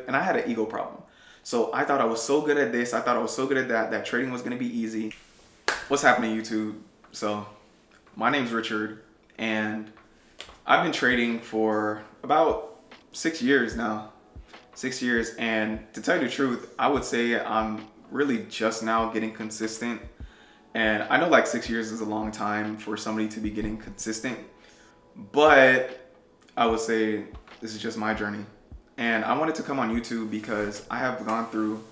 and I had an ego problem. So I thought I was so good at this, I thought I was so good at that, that trading was gonna be easy. What's happening, YouTube? So my name's Richard, and I've been trading for about 6 years now. 6 years, and to tell you the truth, I would say I'm really just now getting consistent. And I know like 6 years is a long time for somebody to be getting consistent, but I would say this is just my journey. And I wanted to come on YouTube because I have gone through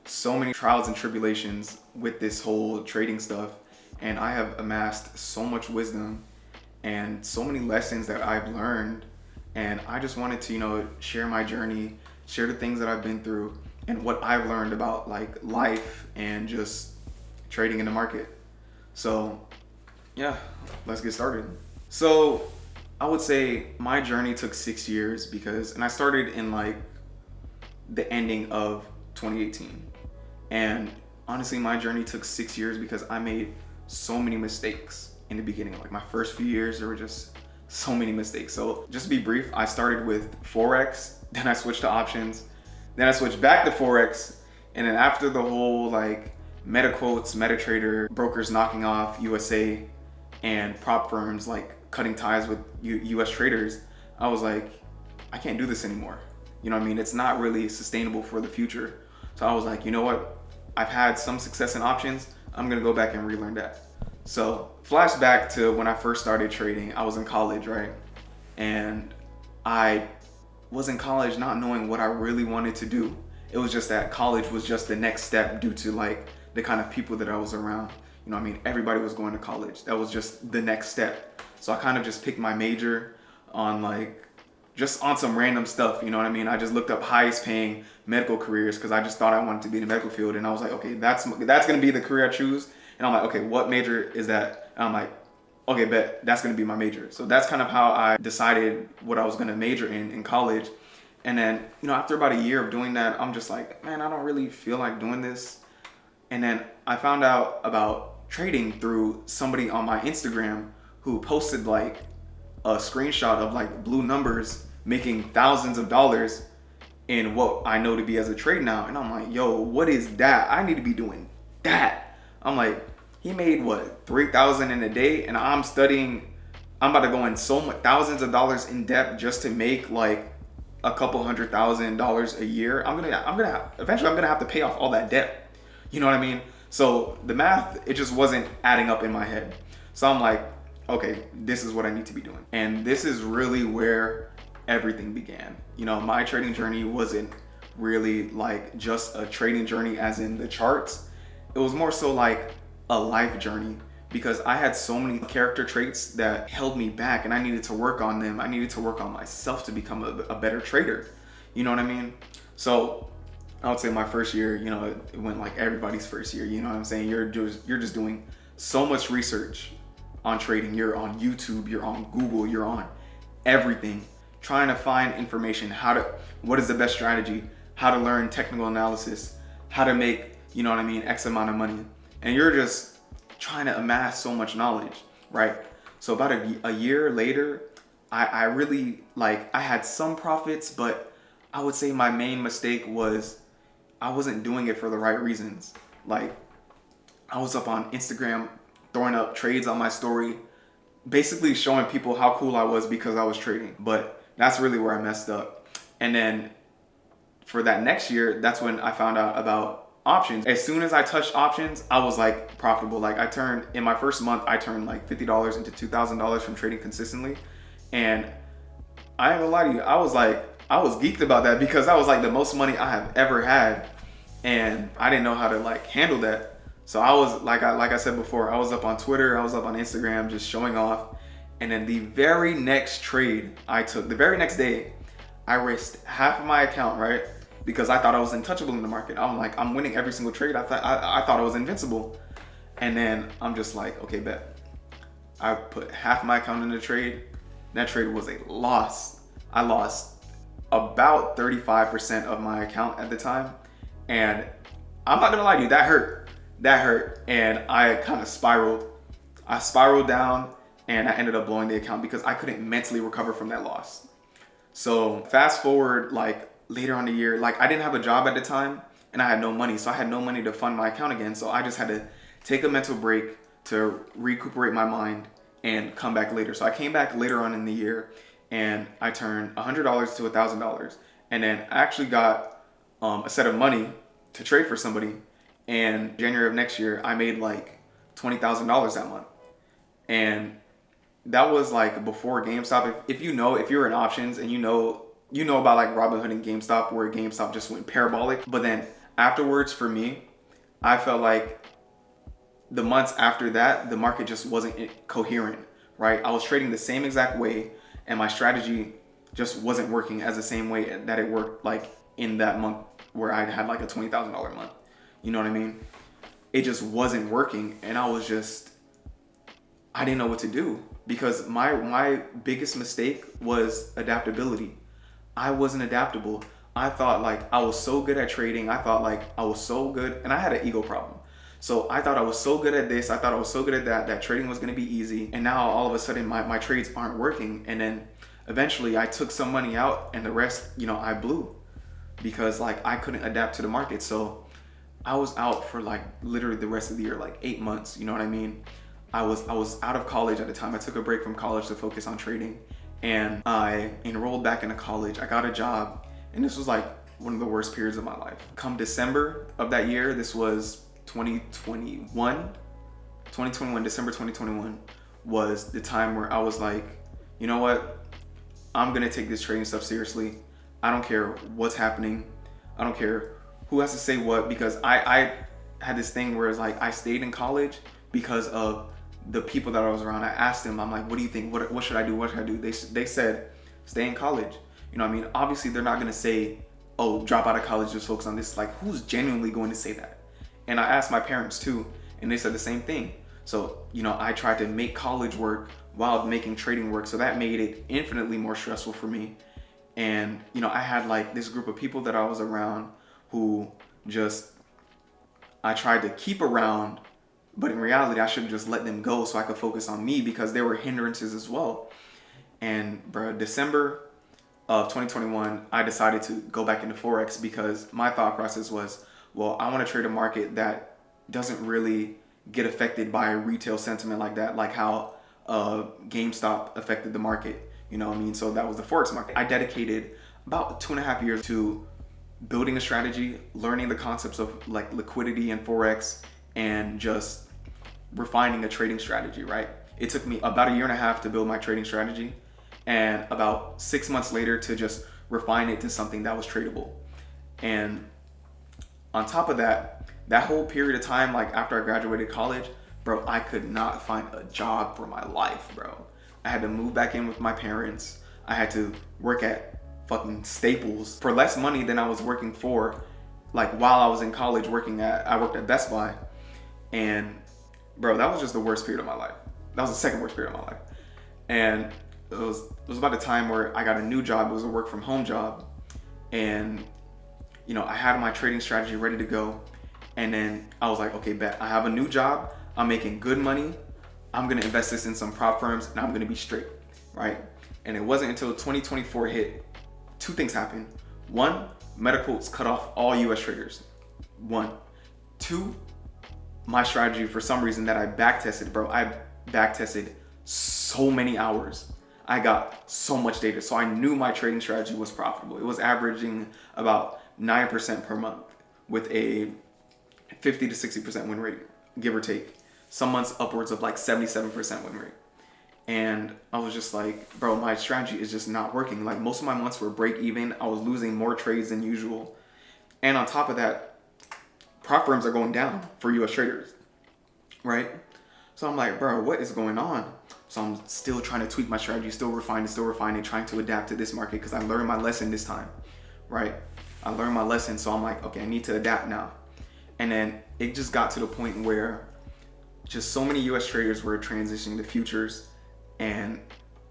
so many trials and tribulations with this whole trading stuff, and I have amassed so much wisdom and so many lessons that I've learned. And I just wanted to, share my journey, share the things that I've been through and what I've learned about like life and just trading in the market. So yeah, let's get started. So I would say my journey took 6 years and I started in like the ending of 2018. And honestly, my journey took 6 years because I made so many mistakes in the beginning. Like my first few years, there were just so many mistakes. So just to be brief, I started with Forex, then I switched to options, then I switched back to Forex. And then after the whole like MetaQuotes, MetaTrader, brokers knocking off USA and prop firms like cutting ties with US traders, I was like, I can't do this anymore. You know what I mean? It's not really sustainable for the future. So I was like, you know what? I've had some success in options. I'm gonna go back and relearn that. So flashback to when I first started trading, I was in college, right? And I was in college not knowing what I really wanted to do. It was just that college was just the next step due to like the kind of people that I was around. You know what I mean? Everybody was going to college. That was just the next step. So I kind of just picked my major on just on some random stuff. You know what I mean? I just looked up highest paying medical careers because I just thought I wanted to be in the medical field. And I was like, okay, that's going to be the career I choose. And I'm like, okay, what major is that? And I'm like, okay, bet that's going to be my major. So that's kind of how I decided what I was going to major in college. And then, after about a year of doing that, I'm just like, man, I don't really feel like doing this. And then I found out about trading through somebody on my Instagram who posted like a screenshot of like blue numbers making thousands of dollars in what I know to be as a trade now. And I'm like, yo, what is that? I need to be doing that. I'm like, he made what, 3,000 in a day, and I'm about to go in so much thousands of dollars in debt just to make like a couple $100,000 a year. Eventually I'm gonna have to pay off all that debt. You know what I mean? So the math, it just wasn't adding up in my head. So I'm like, okay, this is what I need to be doing. And this is really where everything began. My trading journey wasn't really like just a trading journey as in the charts. It was more so like a life journey because I had so many character traits that held me back and I needed to work on them. I needed to work on myself to become a better trader. You know what I mean? So I would say my first year, it went like everybody's first year. You know what I'm saying? You're just doing so much research on trading. You're on YouTube, you're on Google, you're on everything, trying to find information, what is the best strategy, how to learn technical analysis, how to make, X amount of money. And you're just trying to amass so much knowledge, right? So about a year later, I really I had some profits, but I would say my main mistake was I wasn't doing it for the right reasons. Like I was up on Instagram throwing up trades on my story, basically showing people how cool I was because I was trading. But that's really where I messed up. And then for that next year, that's when I found out about options. As soon as I touched options, I was like profitable. Like in my first month, I turned like $50 into $2,000 from trading consistently. And I ain't gonna lie to you, I was geeked about that because that was like the most money I have ever had. And I didn't know how to handle that. So I was like I said before, I was up on Twitter, I was up on Instagram just showing off. And then the very next trade I took, the very next day, I risked half of my account, right? Because I thought I was untouchable in the market. I'm like, I'm winning every single trade. I thought I was invincible. And then I'm just like, okay, bet. I put half my account in the trade. That trade was a loss. I lost about 35% of my account at the time. And I'm not gonna lie to you, that hurt. And I kind of spiraled. I spiraled down and I ended up blowing the account because I couldn't mentally recover from that loss. So fast forward later on the year, like I didn't have a job at the time and I had no money. So I had no money to fund my account again. So I just had to take a mental break to recuperate my mind and come back later. So I came back later on in the year and I turned $100 to $1,000. And then I actually got a set of money to trade for somebody. And January of next year, I made like $20,000 that month. And that was like before GameStop. If you're in options and you know about like Robinhood and GameStop, where GameStop just went parabolic. But then afterwards, for me, I felt like the months after that, the market just wasn't coherent, right? I was trading the same exact way and my strategy just wasn't working as the same way that it worked like in that month where I had like a $20,000 month. You know what I mean? It just wasn't working and I didn't know what to do because my biggest mistake was adaptability. I wasn't adaptable. I thought like I was so good at trading. I thought like I was so good, and I had an ego problem. So I thought I was so good at this. I thought I was so good at that trading was going to be easy. And now all of a sudden my trades aren't working. And then eventually I took some money out and the rest, I blew because like I couldn't adapt to the market. So I was out for like literally the rest of the year, like 8 months. You know what I mean? I was out of college at the time. I took a break from college to focus on trading. And I enrolled back into college. I got a job. And this was like one of the worst periods of my life. Come December of that year, this was 2021, December 2021 was the time where I was like, you know what? I'm going to take this trading stuff seriously. I don't care what's happening. I don't care who has to say what, because I had this thing where it's like I stayed in college because of the people that I was around. I asked them, I'm like, what do you think? What should I do? What should I do? They said, stay in college. You know what I mean? Obviously, they're not going to say, oh, drop out of college, just focus on this. Like, who's genuinely going to say that? And I asked my parents too, and they said the same thing. So, I tried to make college work while making trading work. So that made it infinitely more stressful for me. And, I had like this group of people that I was around who I tried to keep around, but in reality, I should have just let them go so I could focus on me because they were hindrances as well. And December of 2021, I decided to go back into Forex because my thought process was, well, I want to trade a market that doesn't really get affected by retail sentiment like that, like how GameStop affected the market. You know what I mean? So that was the Forex market. I dedicated about 2.5 years to building a strategy, learning the concepts of like liquidity and Forex, and just refining a trading strategy, right? It took me about 1.5 years to build my trading strategy and about 6 months later to just refine it to something that was tradable. And on top of that whole period of time, like after I graduated college, bro, I could not find a job for my life, bro. I had to move back in with my parents. I had to work at fucking Staples for less money than I was working for, like while I was in college I worked at Best Buy. And bro, that was just the worst period of my life. That was the second worst period of my life. And it was about the time where I got a new job. It was a work from home job. And, I had my trading strategy ready to go. And then I was like, okay, bet. I have a new job. I'm making good money. I'm going to invest this in some prop firms and I'm going to be straight, right? And it wasn't until 2024 hit, two things happened. One, medicals cut off all US traders. One. Two, my strategy, for some reason that I backtested, bro. I backtested so many hours. I got so much data. So I knew my trading strategy was profitable. It was averaging about 9% per month with a 50 to 60% win rate, give or take. Some months upwards of like 77% win rate. And I was just like, bro, my strategy is just not working. Like most of my months were break even. I was losing more trades than usual. And on top of that, prop firms are going down for US traders, right? So I'm like, bro, what is going on? So I'm still trying to tweak my strategy, still refining, trying to adapt to this market because I learned my lesson this time, right? I learned my lesson, so I'm like, okay, I need to adapt now. And then it just got to the point where just so many US traders were transitioning to futures, and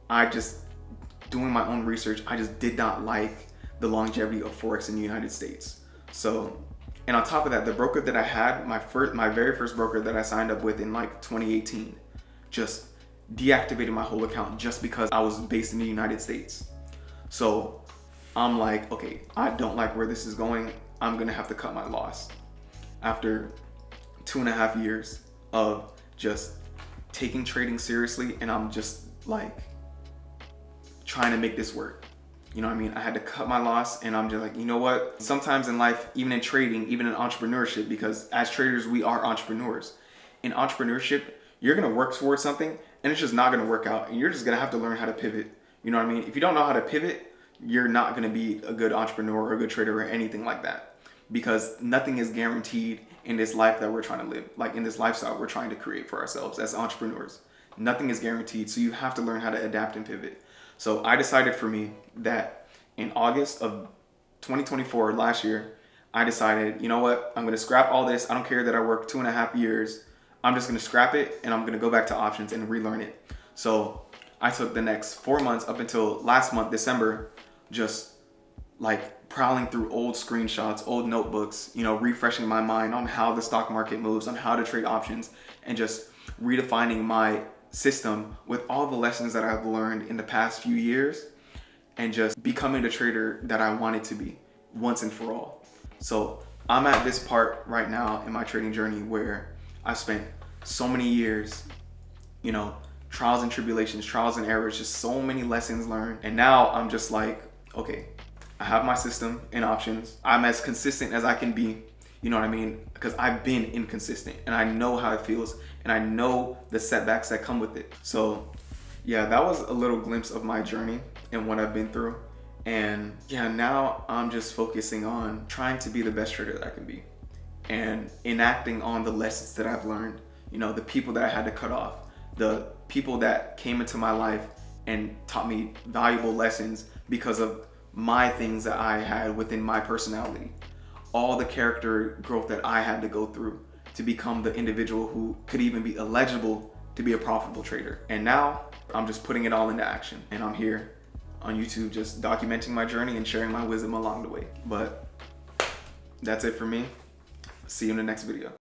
I just, doing my own research, I just did not like the longevity of Forex in the United States. So, and on top of that, the broker that I had, my very first broker that I signed up with in like 2018, just deactivated my whole account just because I was based in the United States. So I'm like, okay, I don't like where this is going. I'm gonna have to cut my loss. After 2.5 years of just taking trading seriously, and I'm just like trying to make this work. You know what I mean? I had to cut my loss, and I'm just like, you know what? Sometimes in life, even in trading, even in entrepreneurship, because as traders, we are entrepreneurs. In entrepreneurship, you're gonna work towards something, and it's just not gonna work out, and you're just gonna have to learn how to pivot. You know what I mean? If you don't know how to pivot, you're not gonna be a good entrepreneur or a good trader or anything like that, because nothing is guaranteed in this life that we're trying to live, like in this lifestyle we're trying to create for ourselves as entrepreneurs. Nothing is guaranteed, so you have to learn how to adapt and pivot. So I decided for me that in August of 2024, last year, I decided, you know what, I'm gonna scrap all this. I don't care that I worked 2.5 years. I'm just gonna scrap it, and I'm gonna go back to options and relearn it. So I took the next 4 months up until last month, December, just like prowling through old screenshots, old notebooks, you know, refreshing my mind on how the stock market moves, on how to trade options, and just redefining my system with all the lessons that I've learned in the past few years, and just becoming the trader that I wanted to be once and for all. So I'm at this part right now in my trading journey where I've spent so many years, you know, trials and tribulations, trials and errors, just so many lessons learned. And now I'm just like, okay, I have my system in options. I'm as consistent as I can be. You know what I mean? Because I've been inconsistent, and I know how it feels, and I know the setbacks that come with it. So yeah, that was a little glimpse of my journey and what I've been through. And yeah, now I'm just focusing on trying to be the best trader that I can be, and enacting on the lessons that I've learned. You know, the people that I had to cut off, the people that came into my life and taught me valuable lessons because of my things that I had within my personality. All the character growth that I had to go through to become the individual who could even be eligible to be a profitable trader. And now I'm just putting it all into action, and I'm here on YouTube just documenting my journey and sharing my wisdom along the way. But that's it for me. See you in the next video.